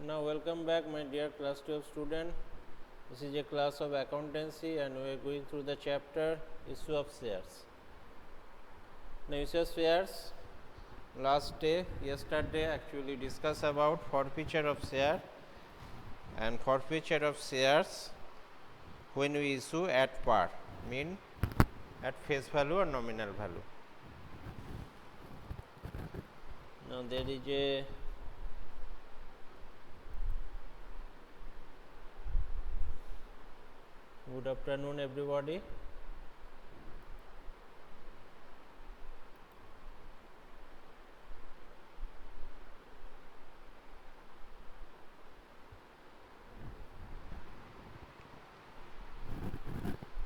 Now welcome back my dear class 12 student. This is a class of accountancy and we are going through the chapter issue of shares. Now issue of shares, yesterday actually discussed about forfeiture of share and forfeiture of shares when we issue at par, mean at face value or nominal value. Now there is a good afternoon everybody.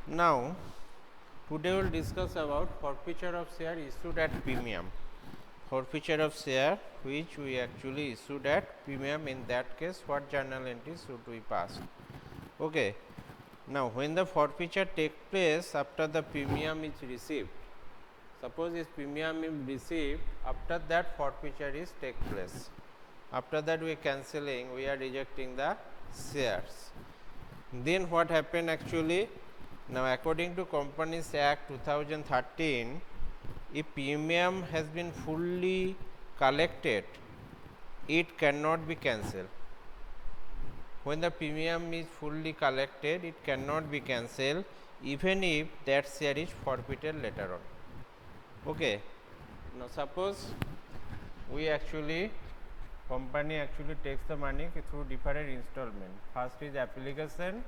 Now today we will discuss about forfeiture of share issued at premium. Forfeiture of share which we actually issued at premium, in that case what journal entries should we pass. Okay. Now when the forfeiture take place after the premium is received, suppose this premium is received, after that forfeiture is take place. After that we are cancelling, we are rejecting the shares. Then what happened actually? Now according to Companies Act 2013, if premium has been fully collected, it cannot be cancelled. When the premium is fully collected, it cannot be cancelled even if that share is forfeited later on. Okay. Now suppose we actually, company actually takes the money through different installment. First is application,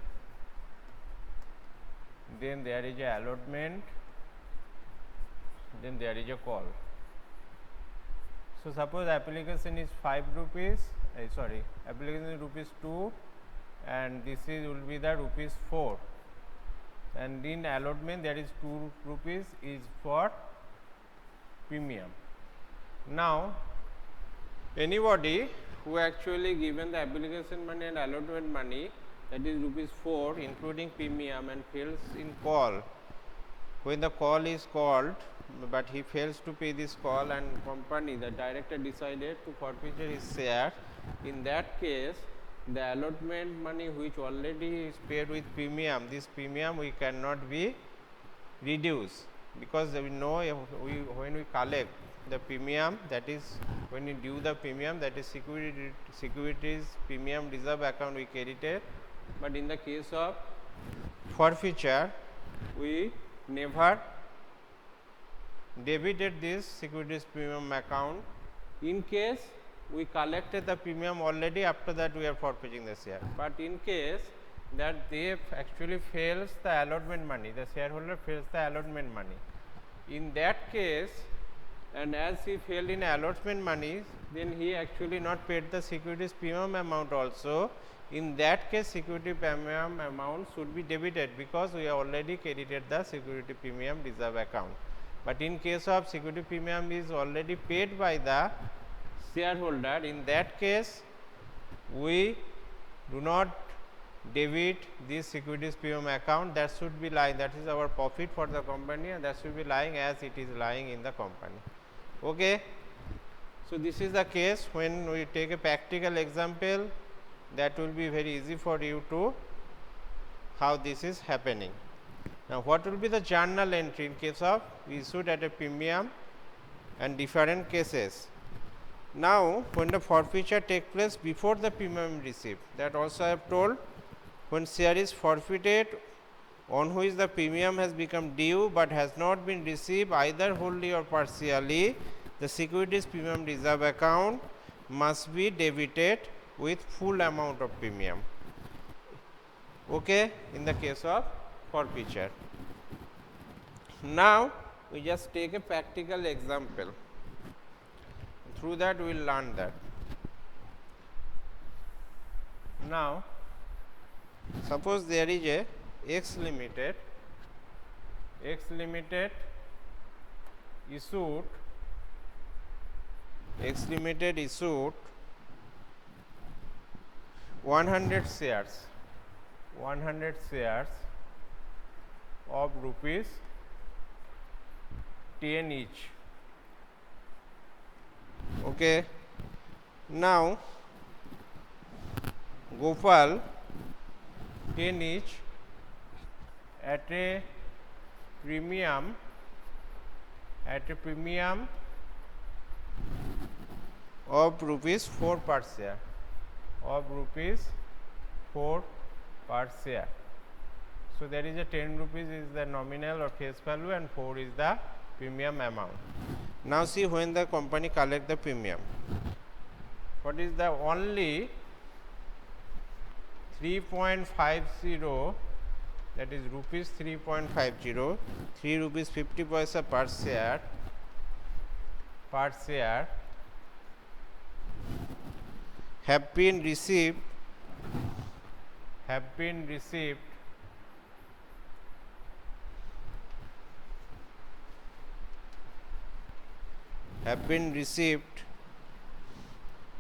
then there is a allotment, then there is a call. So suppose application is 5 rupees, application is rupees 2 and this is will be the rupees 4, and in allotment there is 2 rupees is for premium. Now anybody who actually given the application money and allotment money, that is rupees 4 including premium, and fails in call, when the call is called but he fails to pay this call and company, the director decided to forfeit his share, in that case the allotment money which already is paid with premium, this premium we cannot be reduced, because we know when we collect the premium, that is when we due the premium, that is securities premium reserve account we credited, but in the case of forfeiture we never debited this securities premium account. In case we collected the premium already, after that we are forfeiting the share, but in case that they actually fails the allotment money, the shareholder fails the allotment money, in that case, and as he failed in allotment money, then he actually not paid the securities premium amount also. In that case security premium amount should be debited, because we have already credited the security premium reserve account. But in case of security premium is already paid by the shareholder, in that case we do not debit this securities premium account, that should be lying, that is our profit for the company, and that should be lying as it is lying in the company. Okay. So this is the case when we take a practical example, that will be very easy for you to how this is happening. Now what will be the journal entry in case of issued at a premium and different cases? Now when the forfeiture take place before the premium received, that also I have told, when share is forfeited on which the premium has become due but has not been received either wholly or partially, the securities premium reserve account must be debited with full amount of premium. Okay, in the case of forfeiture. Now we just take a practical example, through that we will learn that. Now suppose there is a X Limited issued 100 shares of rupees 10 each. Okay. Now Gopal 10 each at a premium of rupees 4 per share, of rupees 4 per share. So, there is a 10 rupees is the nominal or face value and 4 is the premium amount. Now, see when the company collect the premium, what is the only 3.50, that is rupees 3.50, 3 rupees 50 paisa per share have been received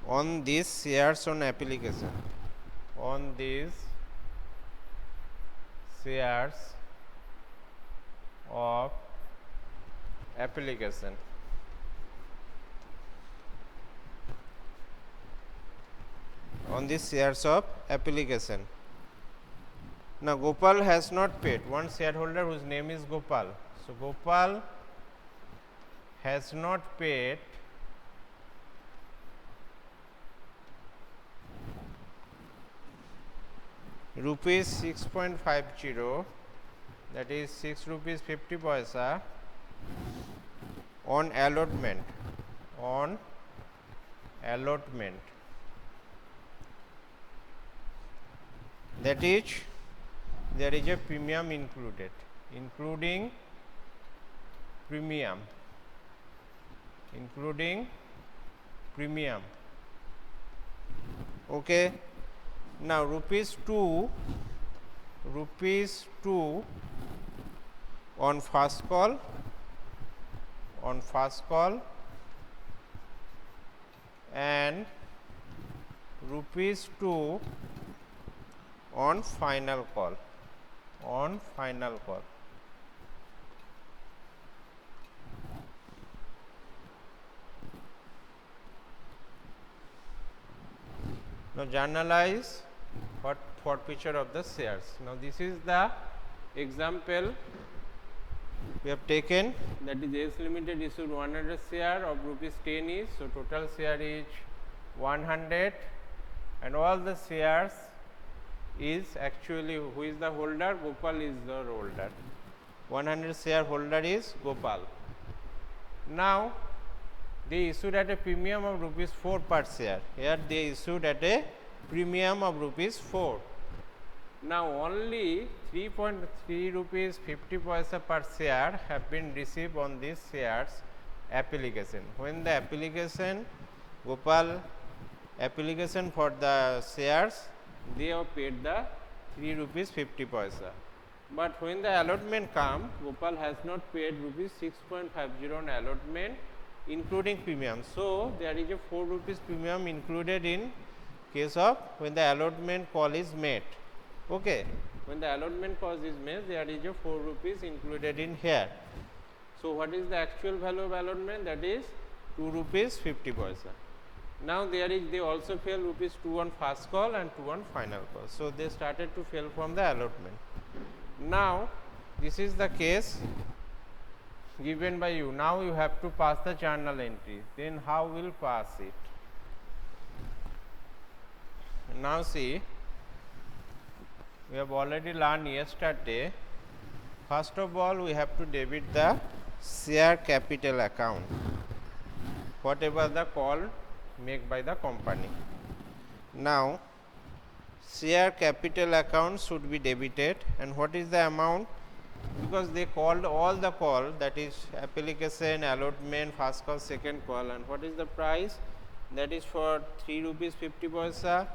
on these shares on application, on these shares of application. On these shares of application. Now, Gopal has not paid. One shareholder whose name is Gopal. So, Gopal has not paid rupees 6.50, that is 6 rupees 50 paisa on allotment, that is there is a premium included, including premium. Okay. Now, rupees 2 on first call, and rupees 2 on final call, Now, journalize forfeiture of the shares. Now, this is the example we have taken, that is S Limited issued 100 share of rupees 10 each. So, total share is 100 and all the shares is actually who is the holder? Gopal is the holder. 100 share holder is Gopal. Now, they issued at a premium of rupees 4 per share. Here they issued at a premium of rupees 4. Now, only 3.3 rupees 50 paisa per share have been received on this shares application. When the application, Gopal application for the shares, they have paid the 3 rupees 50 paisa. But when the allotment come, Gopal has not paid rupees 6.50 on allotment, including premium. So, there is a 4 rupees premium included in case of when the allotment call is made. Okay. When the allotment call is made, there is a 4 rupees included in here. So, what is the actual value of allotment? That is 2 rupees 50 paisa. Now, they also fail rupees 2 on first call and 2 on final call. So, they started to fail from the allotment. Now, this is the case given by you. Now, you have to pass the journal entry. Then, how will pass it? Now, see, we have already learned yesterday. First of all, we have to debit the share capital account, whatever the call made by the company. Now, share capital account should be debited, and what is the amount? Because they called all the call, that is application, allotment, first call, second call, and what is the price? That is for 3 rupees 50 paisa,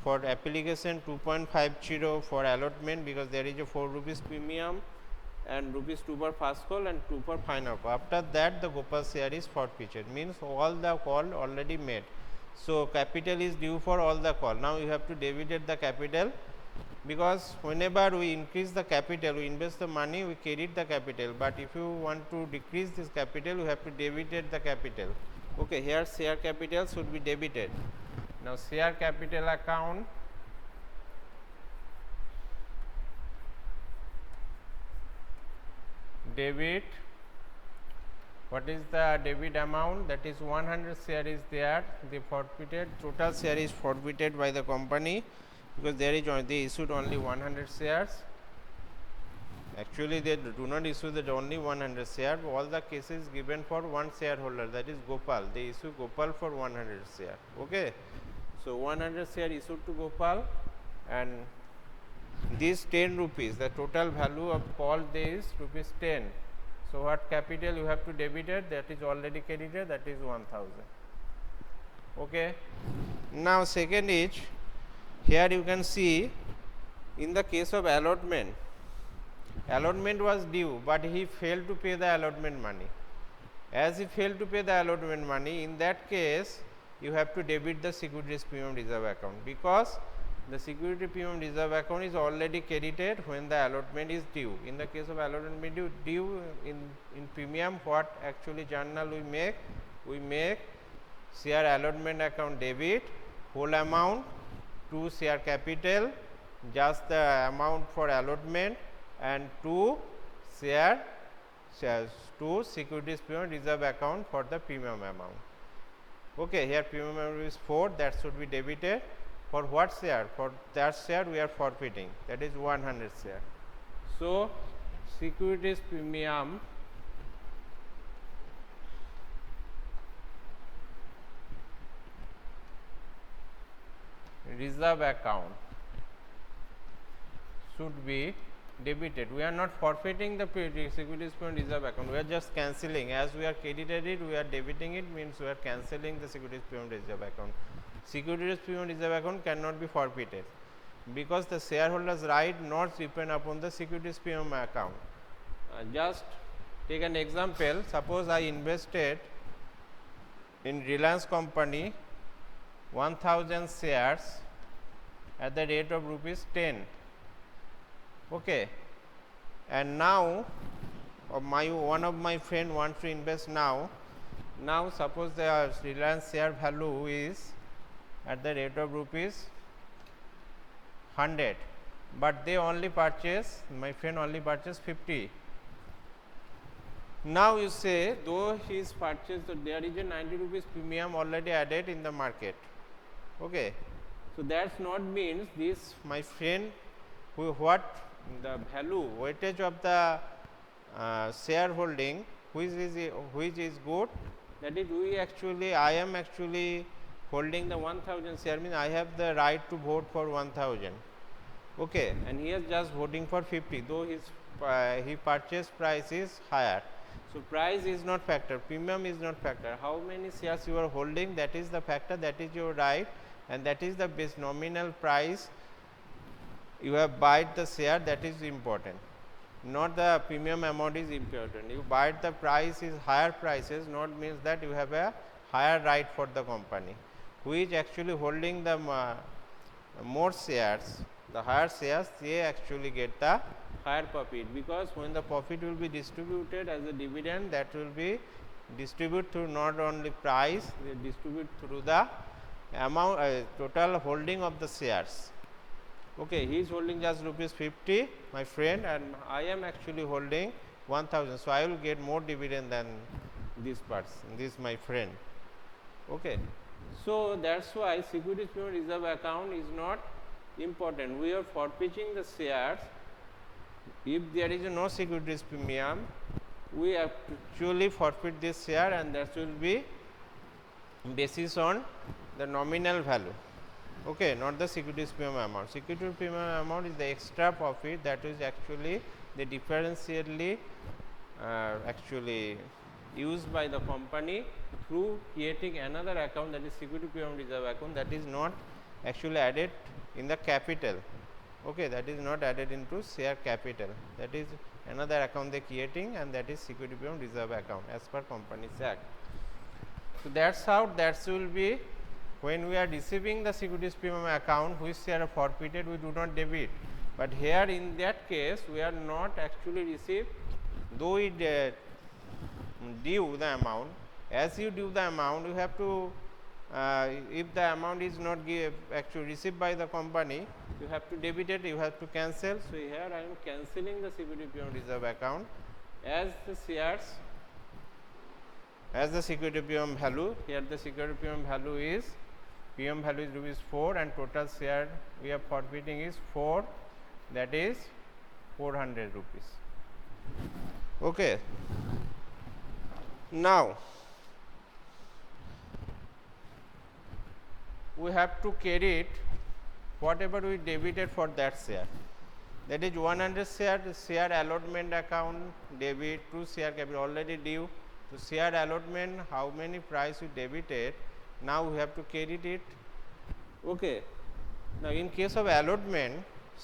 for application 2.50, for allotment because there is a 4 rupees premium, and rupees 2 for first call and 2 for final call. After that, the Gopal share is forfeited, means all the call already made. So, capital is due for all the call. Now, you have to debit the capital, because whenever we increase the capital, we invest the money, we credit the capital, but if you want to decrease this capital, you have to debit the capital. Okay, here share capital should be debited. Now, share capital account debit. What is the debit amount? That is 100 share is there. They forfeited. Total share is forfeited by the company because they issued only 100 shares. Actually, they do not issue the only 100 share. All the cases given for one shareholder, that is Gopal. They issue Gopal for 100 share. Okay. So 100 share issued to Gopal, and these 10 rupees, the total value of all this rupees 10. So what capital you have to debit it, that is already credited, that is 1000. Okay. Now second is, here you can see in the case of allotment was due, but he failed to pay the allotment money. As he failed to pay the allotment money, in that case you have to debit the securities premium reserve account, because the security premium reserve account is already credited when the allotment is due. In the case of allotment due in premium, what actually journal we make share allotment account debit, whole amount to share capital, just the amount for allotment, and to shares to securities premium reserve account for the premium amount. Okay, here premium amount is 4, that should be debited. For what share? For that share we are forfeiting, that is 100 share. So securities premium reserve account should be debited. We are not forfeiting the securities premium reserve account, we are just cancelling. As we are credited it, we are debiting it, means we are cancelling the securities premium reserve account. Securities premium reserve account cannot be forfeited because the shareholders' right not depend upon the securities premium account. Just take an example. Suppose I invested in Reliance company 1000 shares at the rate of rupees 10. Okay, and now one of my friend wants to invest now. Now suppose the Reliance share value is at the rate of rupees 100, but they only purchase, my friend only purchase 50. Now you say, though he is purchased, so there is a 90 rupees premium already added in the market. Okay, so that's not means this my friend what the value weightage of the shareholding which is good, that is I am actually holding the 1000 share, means I have the right to vote for 1000. Okay, and he is just voting for 50, though his he purchase price is higher. So price is not factor, premium is not factor. How many shares you are holding, that is the factor, that is your right, and that is the base nominal price you have bought the share, that is important. Not the premium amount is important. You buy the price is higher prices, not means that you have a higher right for the company. Who is actually holding the more shares, the higher shares, they actually get the higher profit, because when the profit will be distributed as a dividend, that will be distributed through not only price, they distribute through the amount total holding of the shares. Okay, he is holding just rupees 50, my friend, and I am actually holding 1000. So I will get more dividend than this person, this my friend. Okay, so that's why securities premium reserve account is not important. We are forfeiting the shares. If there is no securities premium, we have to actually forfeit this share, and that will be basis on the nominal value. Okay, not the securities premium amount. Securities premium amount is the extra profit that is actually the differentially actually used by the company through creating another account, that is security premium reserve account, that is not actually added in the capital. Okay, that is not added into share capital, that is another account they creating, and that is security premium reserve account as per Companies Act. So that's how that will be. When we are receiving the securities premium account which share forfeited, we do not debit, but here in that case we are not actually receive, though it due the amount. As you due the amount, you have to if the amount is not actually received by the company, you have to debit it, you have to cancel. So here I am cancelling the security premium reserve account, as the shares, as the security premium value. Here the security premium value is rupees 4 and total share we are forfeiting is 4, that is 400 rupees. Okay. Now we have to credit whatever we debited for that share. That is 100 share allotment account debit to share capital already due. To share allotment, how many price we debited, now we have to credit it. Okay. Now in case of allotment,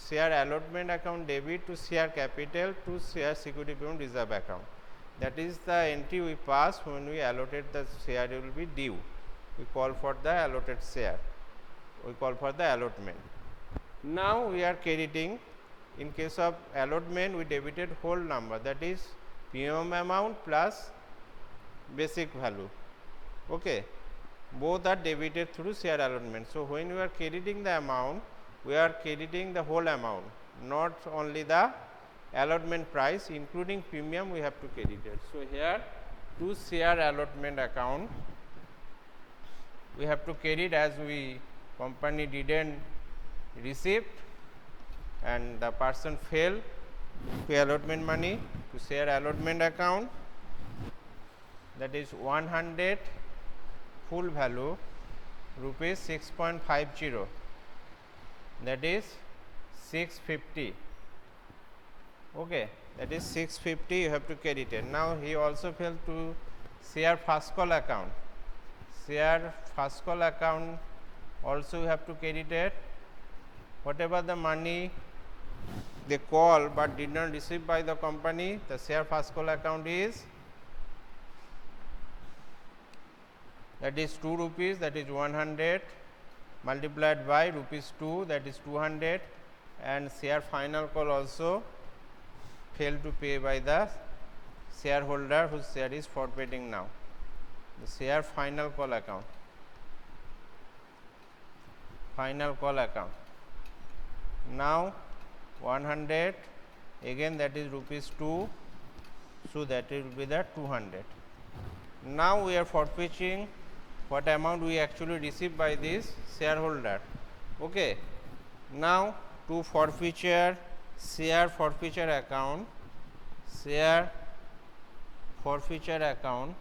share allotment account debit to share capital to share security premium reserve account. That is the entry we pass when we allotted the share, it will be due. We call for the allotted share. We call for the allotment. Now we are crediting. In case of allotment, we debited whole number, that is premium amount plus basic value. Okay. Both are debited through share allotment. So when we are crediting the amount, we are crediting the whole amount, not only the allotment price, including premium we have to credit it. So here to share allotment account, we have to credit as we company didn't receive and the person failed to pay allotment money to share allotment account, that is 100 full value rupees 6.50, that is 650. Okay, that is 650 you have to credit it. Now he also failed to share first call account. Share first call account also you have to credit it. Whatever the money they call but did not receive by the company, the share first call account is, that is 2 rupees, that is 100 multiplied by rupees 2, that is 200, and share final call also failed to pay by the shareholder whose share is forfeiting now. The share final call account. Final call account. Now 100 again, that is rupees 2, so that will be the 200. Now we are forfeiting what amount we actually received by this shareholder. Okay. Now to forfeiture, share forfeiture account, share forfeiture account,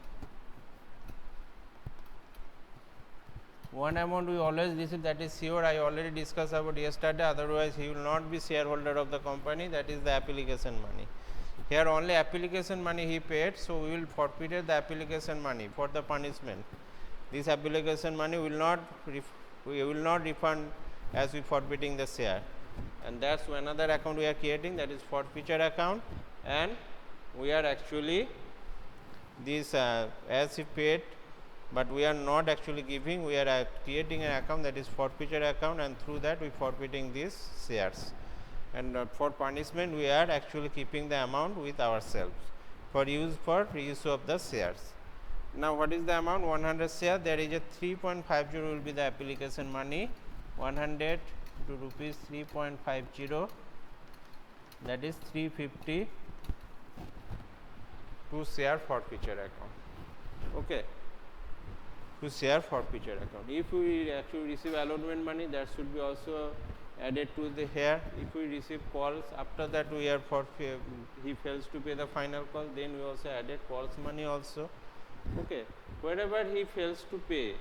one amount we always receive, that is sure, I already discussed about yesterday, otherwise he will not be shareholder of the company, that is the application money. Here only application money he paid, so we will forfeit the application money for the punishment. This application money will not refund as we forfeiting the share, and that's another account we are creating, that is forfeiture account, and we are actually this as he paid, but we are not actually giving, we are creating an account, that is forfeiture account, and through that we forfeiting these shares, and for punishment we are actually keeping the amount with ourselves for reuse of the shares. Now what is the amount? 100 share, there is a 3.50 will be the application money, 100 to rupees 3.50, that is 350 to share forfeiture account. Okay. To share forfeiture account. If we actually receive allotment money, that should be also added to the here. If we receive calls, after that we are he fails to pay the final call, then we also added calls money also. Okay. Wherever he fails to pay,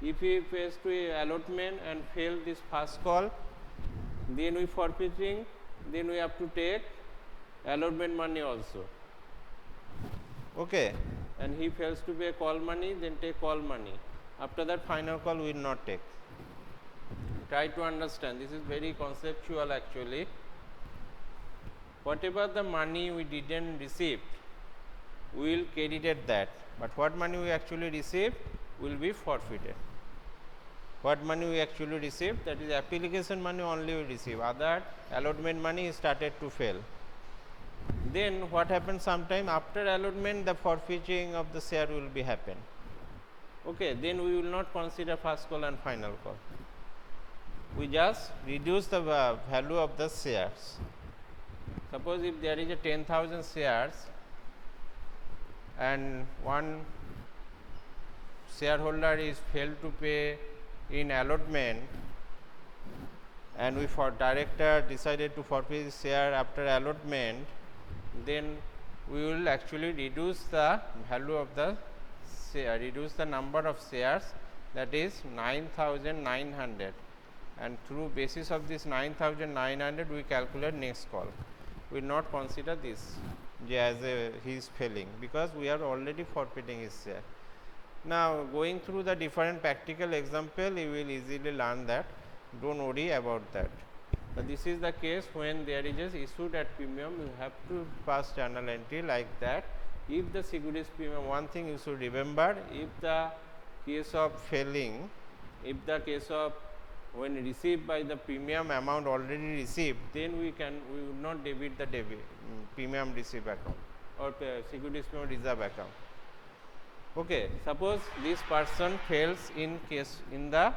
if he fails to allotment and fail this first call, then we forfeiting, then we have to take allotment money also. Okay. And he fails to pay call money, then take call money. After that final call we will not take. Try to understand, this is very conceptual actually. Whatever the money we didn't receive, we will credit that, but what money we actually received will be forfeited. What money we actually received, that is application money only we receive, other allotment money started to fail. Then what happens, sometime after allotment the forfeiting of the share will be happen. Okay, then we will not consider first call and final call. We just reduce the value of the shares. Suppose if there is a 10,000 shares and one shareholder is failed to pay in allotment, and we for director decided to forfeit his share after allotment, then we will actually reduce the value of the share, reduce the number of shares, that is 9,900, and through basis of this 9,900 we calculate next call. We will not consider this as he is failing, because we are already forfeiting his share. Now, going through the different practical example, you will easily learn that. Don't worry about that. Now, this is the case when there is a issued at premium, you have to pass journal entry like that. If the securities premium, one thing you should remember, if the case of failing, if the case of when received by the premium amount already received, then we will not debit the premium receipt account or securities premium reserve account. Okay, suppose this person fails in the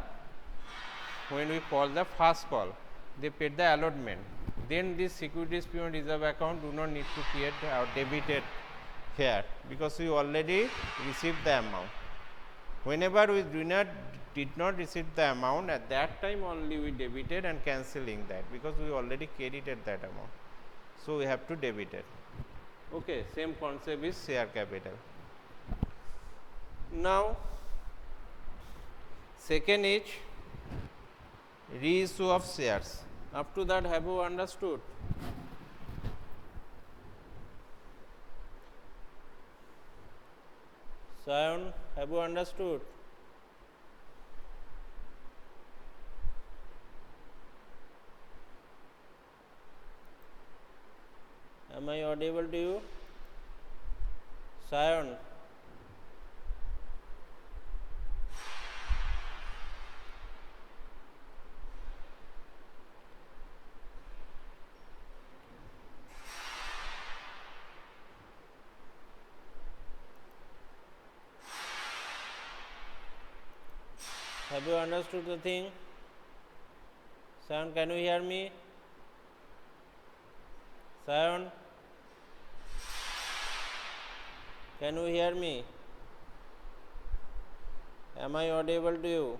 when we call the first call, they paid the allotment, then this securities premium reserve account do not need to create or debited here, because we already received the amount. Whenever we did not receive the amount, at that time only we debited and cancelling that, because we already credited that amount. So we have to debit it. Okay, same concept is share capital. Now, second is reissue of shares. Up to that, have you understood? Sion, have you understood? Am I audible to you? Sion? Have you understood the thing? Sion, can you hear me? Sion, can you hear me? Am I audible to you?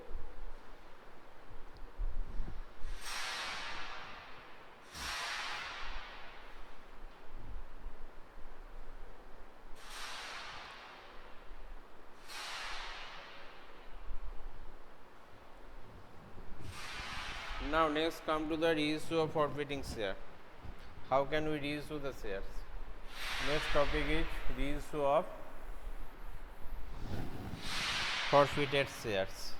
Now, next come to the reissue of forfeiting share. How can we reissue the shares? Next topic is reissue of forfeited shares.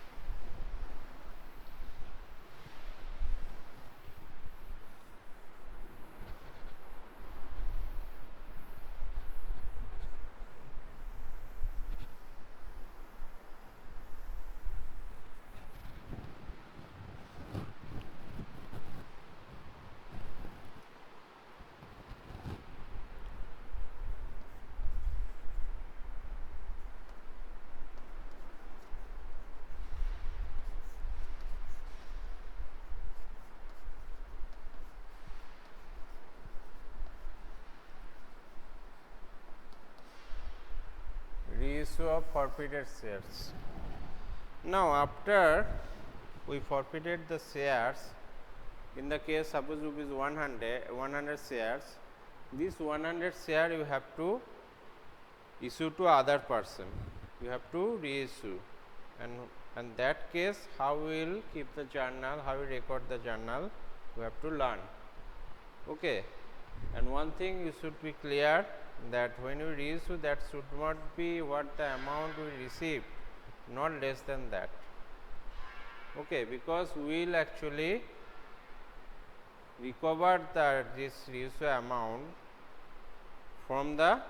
Reissue of forfeited shares. Now, after we forfeited the shares, in the case suppose rupees 100 shares, this 100 share you have to issue to other person, you have to reissue, and that case how we will keep the journal, how we record the journal, we have to learn. Okay. And one thing you should be clear, that when you reissue, that should not be what the amount we received, not less than that. Okay, because we will actually recover this reissue amount from the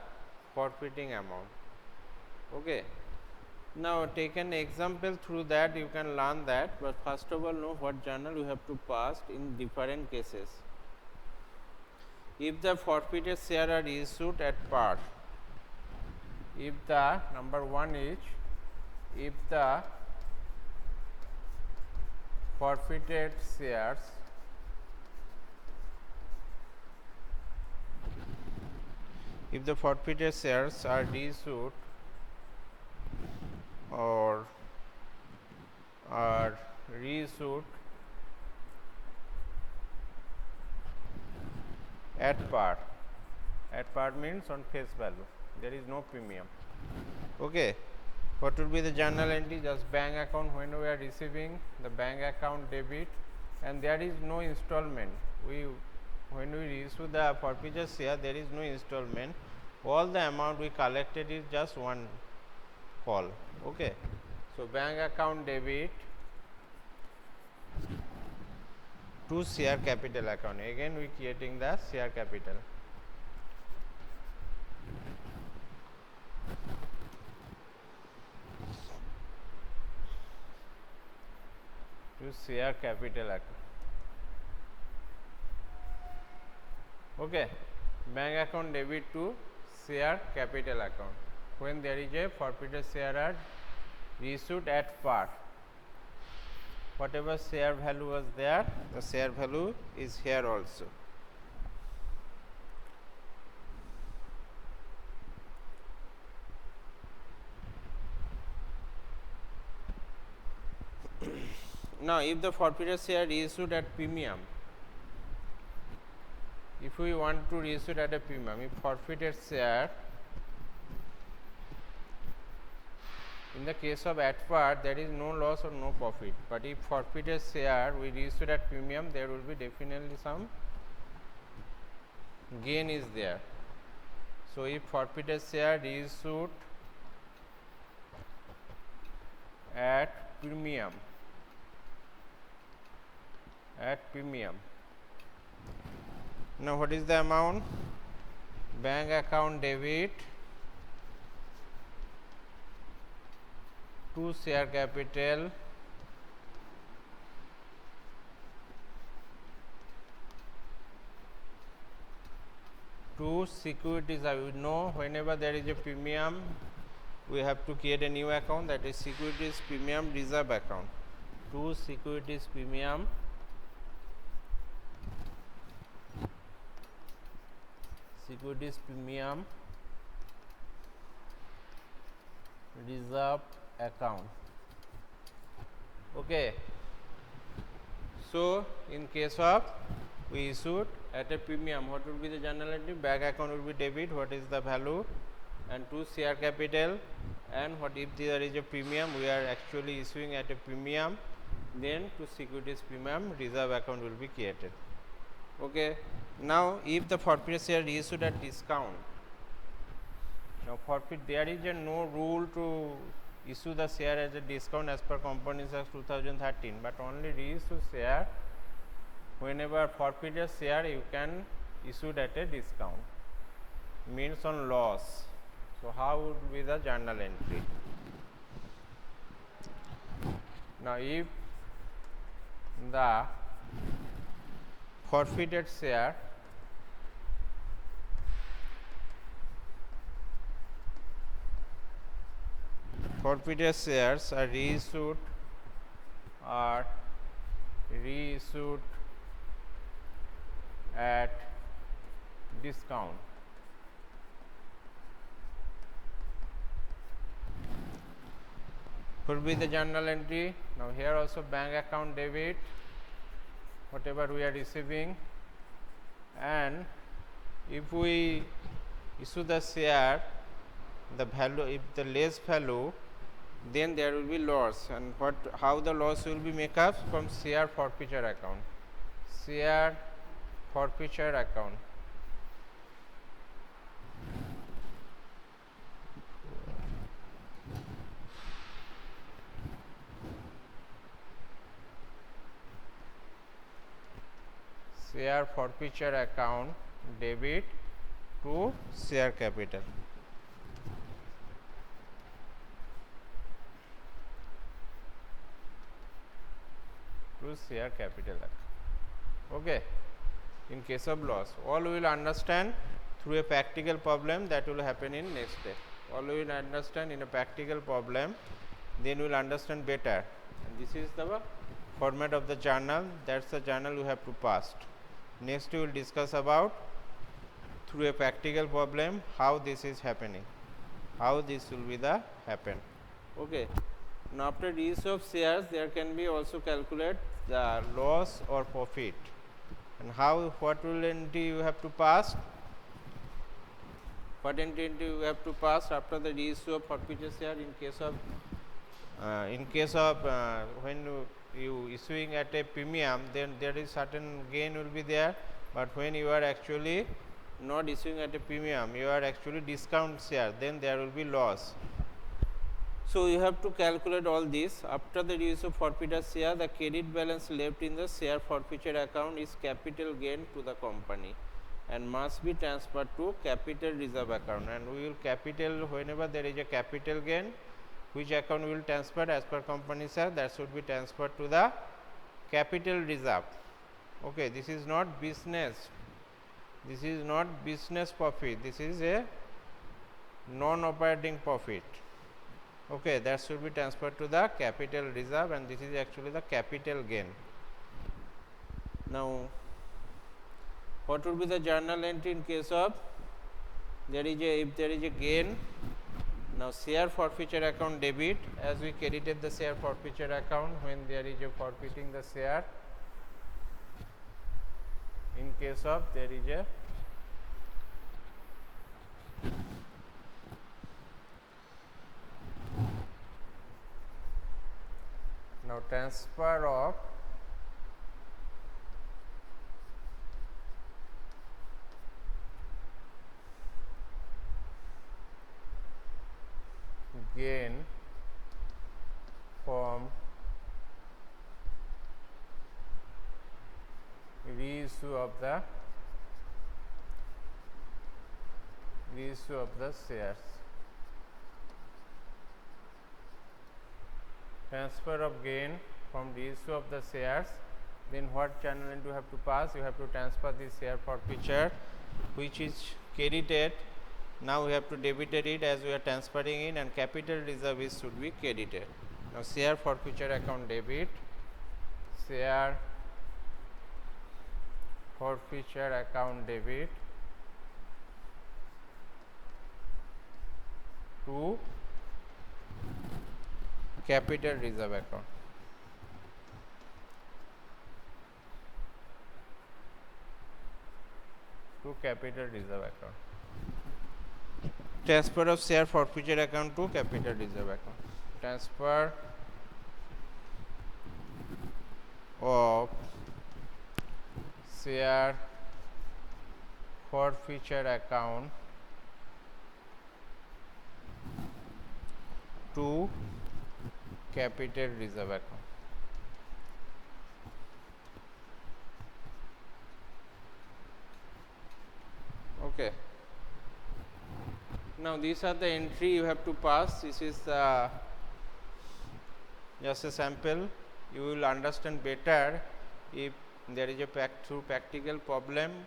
forfeiting amount. Okay. Now, take an example, through that you can learn that, but first of all know what journal you have to pass in different cases. If the forfeited share are issued at par, if the number one is, if the forfeited shares if the forfeited shares are reissued or are reissued at par. At par means on face value, there is no premium. Okay, what would be the journal entry? Just bank account, when we are receiving the bank account debit, and there is no installment. When we reissue the forfeited share, there is no installment. All the amount we collected is just one call. Okay, so bank account debit to share capital account. Again we creating the share capital. To share capital account. Okay, bank account debit to share capital account. When there is a forfeited share are reissued at par. Whatever share value was there, the share value is here also. Now, if the forfeited share reissued at premium, if we want to reissue at a premium, if forfeited share, in the case of at par, there is no loss or no profit, but if forfeited share we reissue at premium, there will be definitely some gain is there. So, if forfeited share reissued at premium, now what is the amount? Bank account debit to share capital to securities. We know whenever there is a premium, we have to create a new account, that is securities premium reserve account. To securities premium reserve account. Okay. So, in case of we issued at a premium, what will be the journal entry? Bank account will be debit, what is the value, and to share capital, and what if there is a premium, we are actually issuing at a premium, then to securities premium reserve account will be created. Okay. Now, if the forfeited share reissued at discount, now forfeit, there is a no rule to issue the share as a discount as per Companies Act 2013, but only reissue share, whenever forfeited share you can issue at a discount, means on loss. So, how would be the journal entry? Now, if the forfeited share shares are reissued at discount, could be the journal entry. Now, here also bank account debit whatever we are receiving, and if we issue the share, the value, if the less value, then there will be loss, and how the loss will be make up? From share forfeiture account. Share forfeiture account. Share forfeiture account debit to share capital. To share capital account. Okay. In case of loss, all we will understand through a practical problem that will happen in next day. All we will understand in a practical problem, then we will understand better. And this is the format of the journal. That's the journal you have to pass. Next we will discuss about through a practical problem how this is happening, how this will be the happen. Okay. Now after reuse of shares, there can be also calculate the loss or profit, and how, what will entry you have to pass, what entry you have to pass after the reissue of forfeiture share in case of when you issuing at a premium, then there is certain gain will be there, but when you are actually not issuing at a premium, you are actually discount share, then there will be loss. So you have to calculate all this. After the use of forfeited share, the credit balance left in the share forfeiture account is capital gain to the company and must be transferred to capital reserve account. And we will capital, whenever there is a capital gain, which account will transfer as per company share, that should be transferred to the capital reserve. Okay, this is not business. This is not business profit. This is a non-operating profit. Okay, that should be transferred to the capital reserve, and this is actually the capital gain. Now, what would be the journal entry in case of if there is a gain? Now, share forfeiture account debit, as we credited the share forfeiture account when there is a forfeiting the share. In case of there is a now transfer of gain from reissue of the shares. Transfer of gain from reissue of the shares, then what channel entry you have to pass? You have to transfer this share forfeiture which is credited. Now we have to debit it as we are transferring in, and capital reserve is should be credited. Now share forfeiture account debit, share forfeiture account debit to capital reserve account. To capital reserve account. Transfer of share forfeiture account to capital reserve account. Transfer of share forfeiture account to capital reserve account. Okay. Now these are the entry you have to pass. This is just a sample. You will understand better if there is a through practical problem.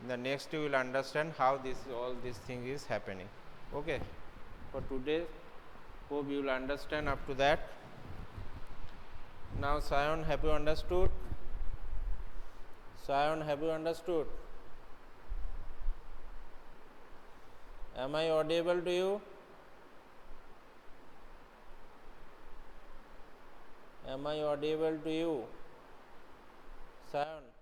The next you will understand how all this thing is happening. Okay. For today, hope you will understand up to that. Now, Sion, have you understood? Sion, have you understood? Am I audible to you? Am I audible to you? Sion.